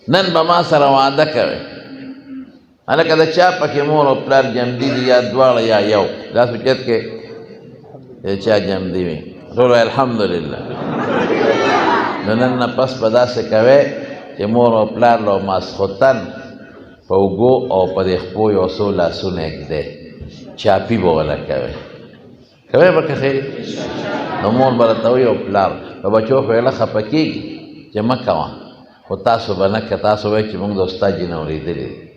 نن به ما سره واده کوي هلکه د چا پکې مور او پلار جمدي دي یا دواړه یا یو دا سوچت کې د چا جمدي وي ټول الحمدلله نو نن نه پس به داسې کوئ چې مور او پلار له ماسخوتن په اوږو او په دې خپو یو څو لاسونه ږدئ چاپي به وله کوئ کوئ به که خیر نو مور به راته وایي او پلار په بچو خو یې له خفه کېږي چې مه کوه خو تاسو به نه که تاسو وایئ چې موږ د استاد جي نه اورېدلي دي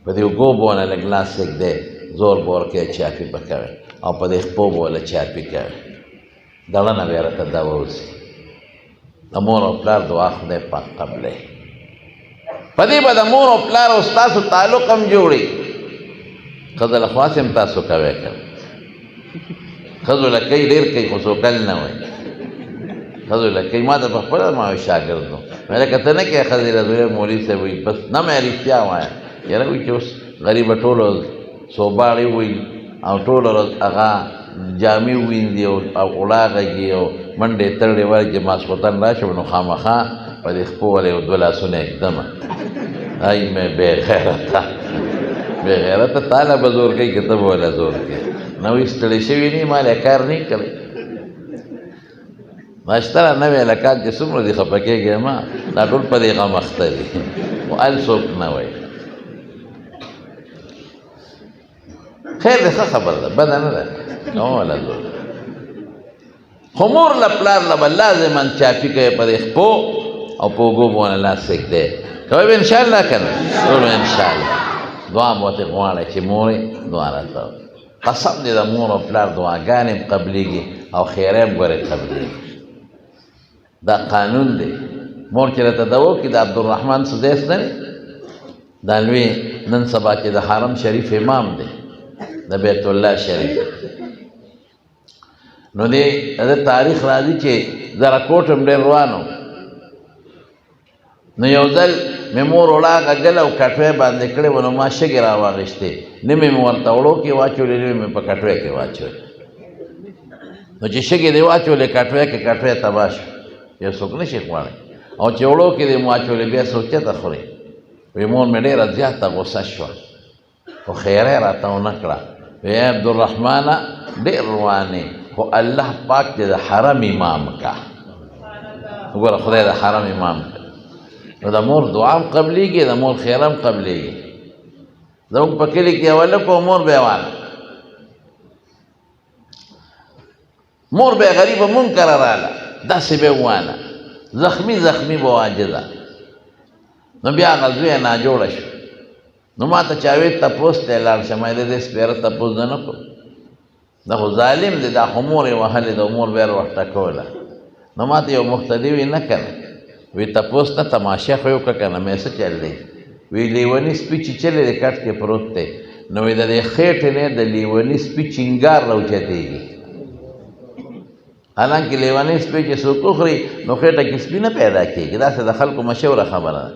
په دې اوږو به ونه لږ لاس ږدئ زور به ورکوئ چاپي به کوئ او په دې خپو به وله چاپي کوئ دړه نه به یې راته دا ووځي د مور او پلار دعا خدای پاک قبلوي په دې به د مور او پلار او ستاسو تعلق هم جوړي ښځه له خواص هم تاسو کوئ که ښځو له کوي ډېر کوي خو سوکل نه وایي ښځو له کوي ما ته په خپله ما وایي شاګرد نو مې لکه ته نه کوې ښځې له زوی مولوي صاحب وایي بس نه مې رښتیا وایه یاره وایي چې اوس غریبه ټولو صوباړې وایي او ټوله ورځ هغه جامې ووینځي او اوړه غږي او منډې تړلې وایي چې ماسخوتن راشم نو خامخا په دې خپو ولې یو دوه لاسونه ږدمه ای مې بې غیرته بې غیرته تا له به زور کوي که ته به وله زور کوې نه وایي ستړی شوي نه ما له کار نه کوي ماشتره نوی هلکان چې څومره دي خفه کېږي ما دا ټول په دې غم اخته دي خو ال څوک نه وایي خیر دی ښه خبره ده بده نه ده وله زور خو مور له پلار له به لازما چاپي کوي په دې خپو او په اوږو به ونه لاس ږدئ کوئ به انشاءالله که نه ټول به انشاءالله دعا به ورته غواړئ چې مورې دعا راته قسم دې د مور او پلار دعاګانې هم قبلېږي او خیره هم ګورې قبلېږي دا قانون دی مور چې راته ده وکړي د عبدالرحمن سدیس نه دی دا لوی نن سبا چې د حرم شریف امام دی د بیت الله شریف نو دی د تاریخ راځي چې زرکوټ هم ډېر روان و نو یو ځل مې مور وړه غږل او کټوۍ باندې کړې وه نو ما شګې را واخېستې نمې مې ورته وړو کې واچولې نمې مې په کټوۍ کې واچولې نو چې شګې دې واچولې کټوۍ کې کټوۍ تباه شو یو څوک نه شي خوړی او چې وړو کې دې مو واچولې بیا څوک چېرته خوري وی مور مې ډېره زیاته غوسه شوه خو خیره یې راته ونه کړه وی عبدالرحمنه ډېر روانې خو الله پاک دې د حرم امام کا وګوره خدای د حرم امام کا نو د مور دعا هم قبلېږي د مور خیره هم قبلېږي زموږ په کلي کې یو هلک و مور به یې واله مور به یې غریبه منکره راله داسې به یې وواله زخمي زخمي به واجده نو بیا هغه زوی یې ناجوړه شو نو ما ته چا ویل تپوس ته یې لاړ شه ما یې د دې سپېره تپوس زه نه کړو دا خو ظالم دی دا خو مور یې وهلې ده مور به یې ورته کوله نو ما ته یو مقتدي وي نه که نه وی تپوس ته تماشه خو یې وکړه که نه مې څه چل دی وی لیوني سپي چیچلی دی کټ کې پروت دی نو وی د دې خېټې نه د لیوني سپي چنګار راوچتېږي حالانکې لیونی سپي چې څوک وخوري نو خېټه کې سپي نه پیدا کېږي داسې د خلکو مشهوره خبره ده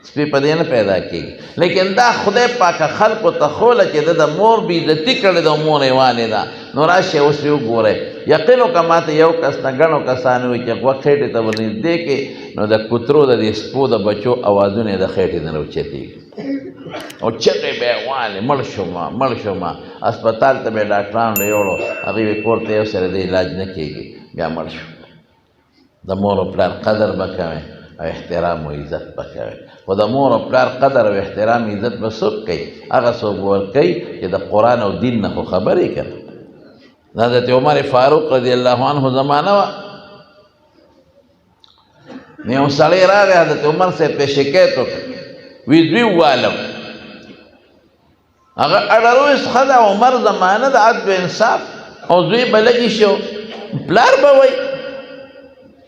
سپي په دې نه پیدا کېږي لیکن دا خدای پاکه خلکو ته ښوله چې ده د مور بېعزتي کړې ده مور یې والې ده نو راشئ اوس یې وګورئ یقین وکړه ما ته یو کس نه ګڼو کسانو وي چې غوږ خېټې ته ورنږدې کړې نو د کوترو د دې سپو د بچو اوازونه یې د خېټې نه راوچتېږي او چغې به یې والې مړ شومه مړ شومه اسپتال ته به یې ډاکټرانو له یوړو هغوی وې کور ته یو سره د علاج نه کېږي بیا مړ شو د مور او پلار قدر به کوئ او احترام و عزت به کوئ خو د مور او پلار قدر او احترام عزت به څوک کوي هغه څوک به ورکوي چې د قرآن او دین نه خو خبرې کوي د حضرت عمر فاروق رضی الله عنه زمانه وه نو یو سړی راغی حضرت عمر صاحب ته شکایت وکړ وی دوی ووالم هغه اډرویس ښه ده عمر زمانه د عدل و انصاف او زوی به لږې شو پلار به وایي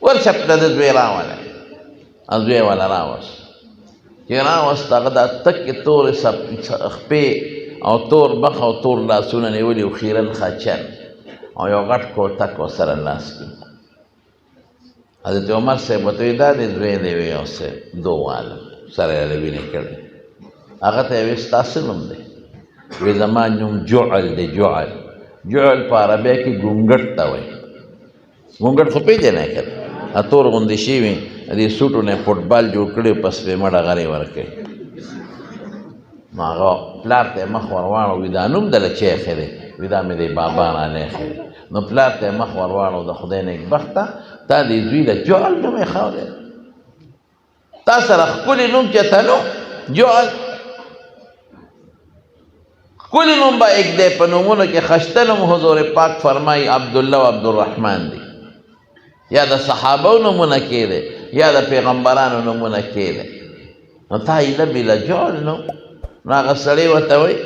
ورشه پله د زوی راولی زوی یې والا راوست چې راوست هغه دا تکې تورې خپې او تور مخ او تور لاسونه نیولي او خیرن خچن او یو غټ کوتک ورسره لاس کې حضرت عمر صاحب ورته وایي دا دې زوی دی وی یو څه دوواله سره یې وینې کړی هغه ته یې وایي ستا څه نوم دی وی زما نوم جعل دی جعل جعل په عربۍ کې ګونګټ ته وایي ګونګټ خو پېژنئ که نه تور غوندې شوي دې سوټو نه فوټبال جوړ کړی پس پې مړه غرې ورکړي نو هغه پلار ته مخ ور واړو وي دا نوم دله چې ایښی دی وي دا مې دی بابا رانه ایښی دی نو پلار ته مخ ور واړو د خدای نیکبخته تا دې زوی له جعل نوم ایښودی تا سره ښکلي نوم چې تلو جعل ښکلي نوم به ایږدی په نومونو کې خشته نوم حضور پاک فرمایي عبدالله و عبدالرحمن دی یا د صحابو نومونه کې دی یا د پیغمبرانو نومونه کې دی نو تا ایله بله جعل نو نو هغه سړی ورته وایي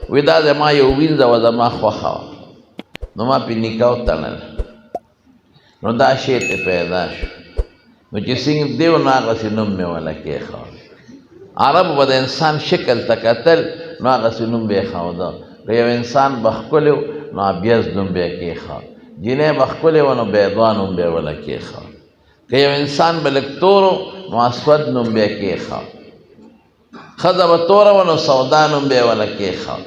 وایي دا زما یو وینځه وه زما خوښه وه نو ما پې نکاح وتړله نو دا شی ته پیدا شو نو چې څنګه دی نو هغسې نوم مې وله کېښود عربو به د انسان شکل ته کتل نو هغسې نوم به یې ښوده که یو انسان به ښکلی و نو ابیض نوم به یې کېښود جینۍ به ښکلی وه نو بیضوا نوم به یې وله کېښود که یو انسان به لږ تور و نو اسود نوم به یې کېښود ښځه به توره وه نو سودا نوم به یې وله کېښود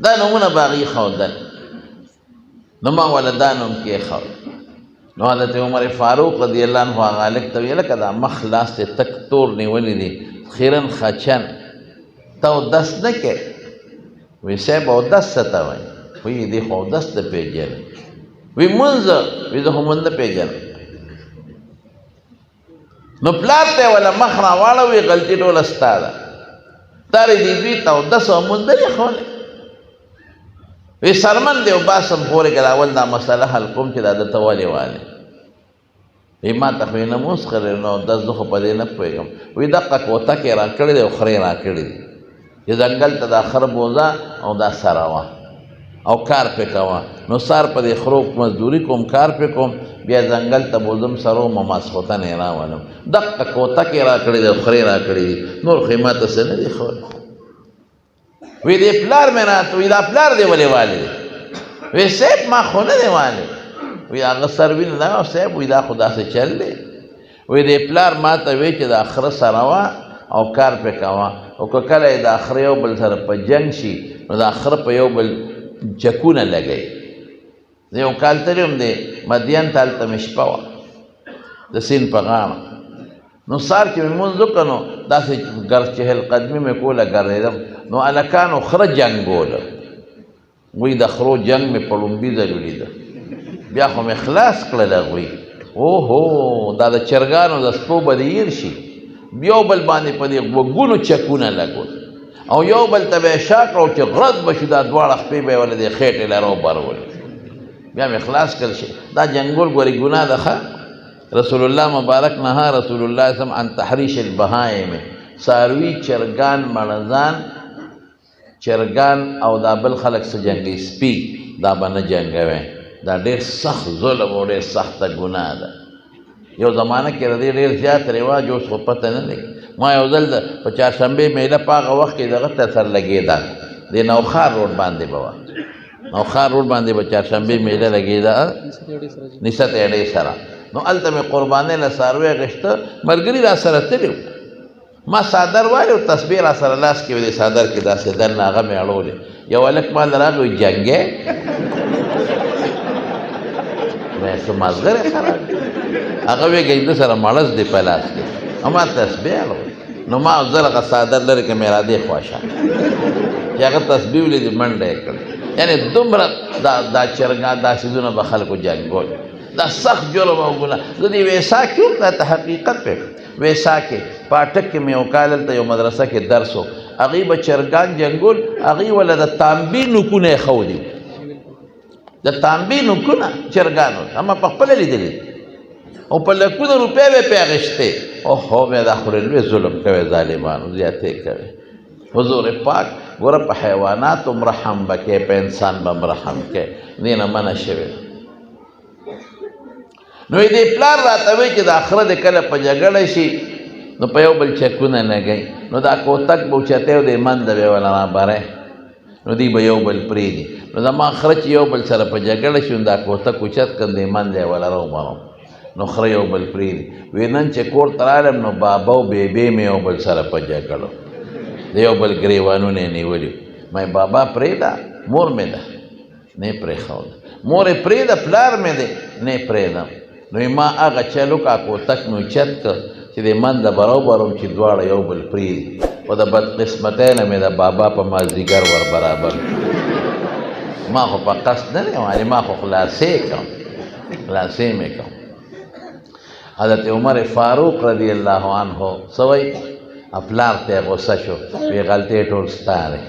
دا نومونه به هغې ښودل نو ما وله دا نوم کېښود نو حضرت عمر فاروق رضی الله عنه هغه هلک ته ویې لکه دا مخ لاس دې تک تور نیولی دی خیرن خچن ته اودس نه کې وی صاحب اودس څه ته وایي وایي دې خو اودس ته پېژنې وی مونځ وی زه خو مونځ نه پېژنم نو پلار ته یې وله مخ راواړوي غلطي ټوله ستا ده تا دې دوی ته اودس او مونځ نه دی ښولی وی سرمن دی او باسم پورې که د اول دا مسله حل کوم چې دا درته ولې والې وی ما ته خو یې نه مونځ کړی نو اودس زه خو په دې نه پوهېږم وی دقه کوتک یې را کړی دی او خره یې را کړي دي چې ځنګل ته دا خر بوځه او دا سره وه او کار پې کوه نو سار په دې خرو مزدوري کوم کار پې کوم بیا ځنګل ته بوځم سره وم او ماسخوتن یې راولم دقه کوتک یې را کړی دی او خرې را کړي دي نور خو یې ما ته څه نه دي ښولی وی دې پلار مې راته وی دا پلار دې ولې والې دی وی صاحب ما خو نه دی والې وی هغه سر وینه نه صاحب وی دا خو داسې چل دی وی دې پلار ما ته وی چې دا خره سره وه او کار پې کوه او که کله یې دا خره یو بل سره په جنګ شي نو دا خره په یو بل چکونه لګوي زه یو کال تللی وم دی مدین ته هلته مې شپه وه د سیند په غاړه نو سار چې مې مونځ وکړه نو داسې چهل قدمي مې کوله ګرځېدم نو هلکانو خره جنګوله وایي د خرو جنګ مې په لومبي ځل ولیده بیا خو مې خلاص کړل هغوی اوهو دا د چرګانو د سپو به دې هیر شي یو بل باندې په دې غوږونو چکونه لګول او یو بل ته به یې شا کړو چې غرض به شي دا دواړه خپې به یې ولې دې خېټې له راوبرولې بیا مې خلاص کړل شي دا جنګول ګورې ګناه ده ښه رسول الله مبارک نهى رسول الله سم عن تحریش البهائم څاروي چرګان مړزان چرګان او دا بل خلک څه جنګي سپي دا به نه جنګوي دا ډېر سخت ظلم او ډېر سخته ګناه ده یو زمانه کې د دې ډېر زیات رواج اوس خو پته نه لګي ما یو ځل په چهارشنبې میله په هغه وخت کې دغه ته سر لګېده د نوخار روډ باندې به وه نوخار روډ باندې به چهارشنبې میله لګېده نسبت اډې سره نو هلته مې قربانۍ له څاروی غشته ملګري را سره تلي ما څادر والی او تسبیح را سره لاس کې وې د څادر کې داسې دننه هغه مې اړولې یو هلک ما له راغی وایي جنګې مې څه مازغرې خراب هغه ویې ده سره مړز دی په لاس کې اما تسبیح اړولې نو ما زر هغه څادر لرې که مې را دې خوا شه چې هغه تسبیح ولیدې منډه یې کړې یعنې دومره دا چرګان دا څیزونه به خلکو جنګول دا سخت جرم او ګناه زه دې ویسا کې وم دا ته حقیقت پې ویسا کې پاټک کې مې یو کال هلته یو مدرسه کې درس و هغوی به چرګان جنګول هغوی وله د تانبې نوکونه یې ښودي د تانبې نوکونه چرګانو اما په خپله لیدلي او په لکونه روپۍ به پې اخېستې اوهو بیا دا خو لوی ظلم کوي ظالمانو زیاتې کوي حضور پاک ګوره په حیواناتو هم رحم به کوې په انسان به هم رحم کوې دې نه منع شوې نو دې پلار راته وایي چې دا خره د کله په جګړه شي نو په یو بل چکونه لګوي نو دا کوتک به اوچتی او د منده به یې وله رابری نو دوی به یو بل پرېږدي نو زما خره چې یو بل سره په جګړه شي نو دا کوتک اوچت کړم د منده یې وله راوبرم نو خره یو بل پرېږدي وی نن چې کور ته رالم نو بابا او بیبې مې یو بل سره په جګړو د یو بل ګریوانونه یې نیولي ما بابا پرېږده مور مې ده نه یې پرېښوده مور یې پرېږده پلار مې دی نه یې پرېږدم نو ما هغه چل وکړه کوتک مې اوچت کړ چې د منده برابر وم چې دواړه یو بل پرېږدي خو د بدقسمتۍ نه مې د بابا په مازدیګر ور برابر ما خو په قصد نه دی ما خو خلاصې مې کوم حضرت عمر فاروق رضی الله عنه سوی پلار ته غصه شو وی غلطۍ ټول ستا دی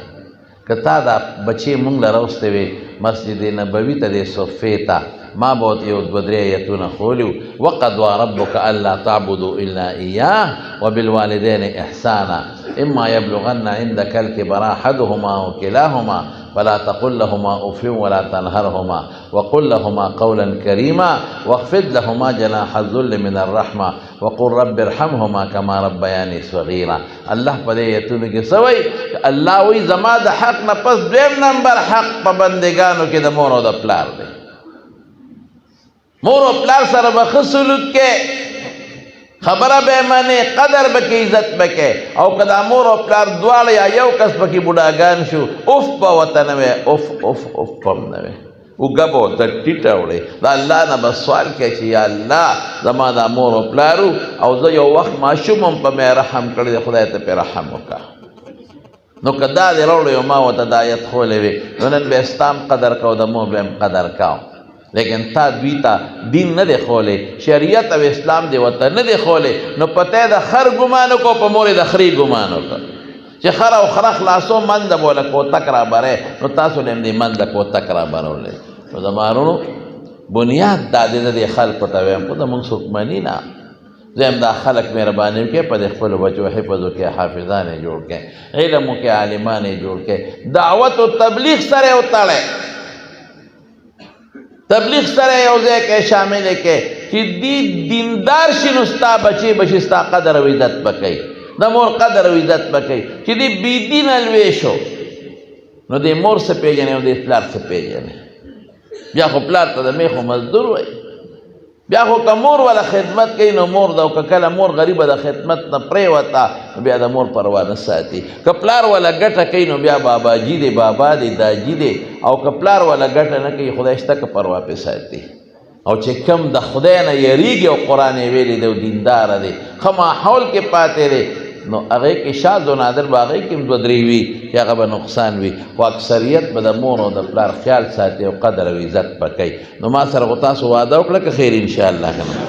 که تا دا بچې مونږ له راوستې وې مسجد نبوي ته دې صفې ته ما به ورته یو دوه درې ایتونه ښولي وو وقضى ربک الا تعبدوا الا ایاه وبالوالدین احسانا اما یبلغن عندك الکبر احدهما او کلاهما فلا تقل لهما اف ولا تنهرهما وقل لهما قولا كريما واخفض لهما جناح الذل من الرحمه وقل رب ارحمهما كما ربياني صغيرا الله په دې ایتونو کې سوی الله وی زما د حق نه پس دویم نمبر حق په بندګانو کې د مور او د پلار دی مور او پلار سره به ښه سلوک کې خبره به منې قدر به کې عزت به کې او که دا مور او پلار دواړه یا یو کس پکې بوډاګان شو اوف به ورته نه وی اوف پم نه وی اوږه به ورته ټیټه وړې د الله نه به سوال کوې چې یا الله زما دا مور او پلارو او زه یو وخت ماشوم هم په مې رحم کړی دی خدای ته پرې رحم وکړه نو که دا دې راوړی او ما ورته دا آیت ښولی وي نو نن به ستا هم قدر کو د مور به هم قدر کو لیکن تا دوی ته دین نه دی ښولی شریعت او اسلام دی ورته نه دی ښولی نو پته د خر ګمان وکړو په مور یې د خري ګمان وکړه چې خر او خره خلاصو منده بوله کوتک را بری نو تاسو نه هم دې منده کوتک را برولی نو زما وروڼو بنیاد دا دی د دې خلکو ته وایم خو د مونږ څوک مني نه زم دا خلق مهرباني وکړي په دې خپلو بچو حفظ وکړي حافظان یې جوړ کړي علم وکړي عالمان یې جوړ کړي دعوت و تبلیغ سره یې وتړی تبلیغ سره یو ځای کې شامل کې چې دی دیندار شي نو ستا بچې به شي ستا قدر او عزت به کوي د مور قدر او عزت به کوي چې دی بې دینه لوی شو نو د مور څه پېژنې او د پلار څه پېژنې بیا خو پلار ته د میخو مزدور وایي بیا خو که مور والا خدمت کوي نو مور ده او که کله مور غریبه د خدمت نه پرېوته نو بیا د مور پروا نه ساتي که پلار والا ګټه کوي نو بیا باباجي دی بابا دی داجي دی او که پلار والا ګټه نه کوي خدای شته که پروا پې ساتي او چې کم د خدای نه یریږي او قرآن یې ویلی دی او دینداره دی ښه ماحول کې پاتې دی نو هغې کې شاذ و نادر به هغې کې هم دوه درې وي چې هغه به نقصان وي خو اکثریت به د مور او د پلار خیال ساتي او قدر او عزت به کوي نو ما سره خو تاسو وعده وکړه که خیر انشاءالله که نه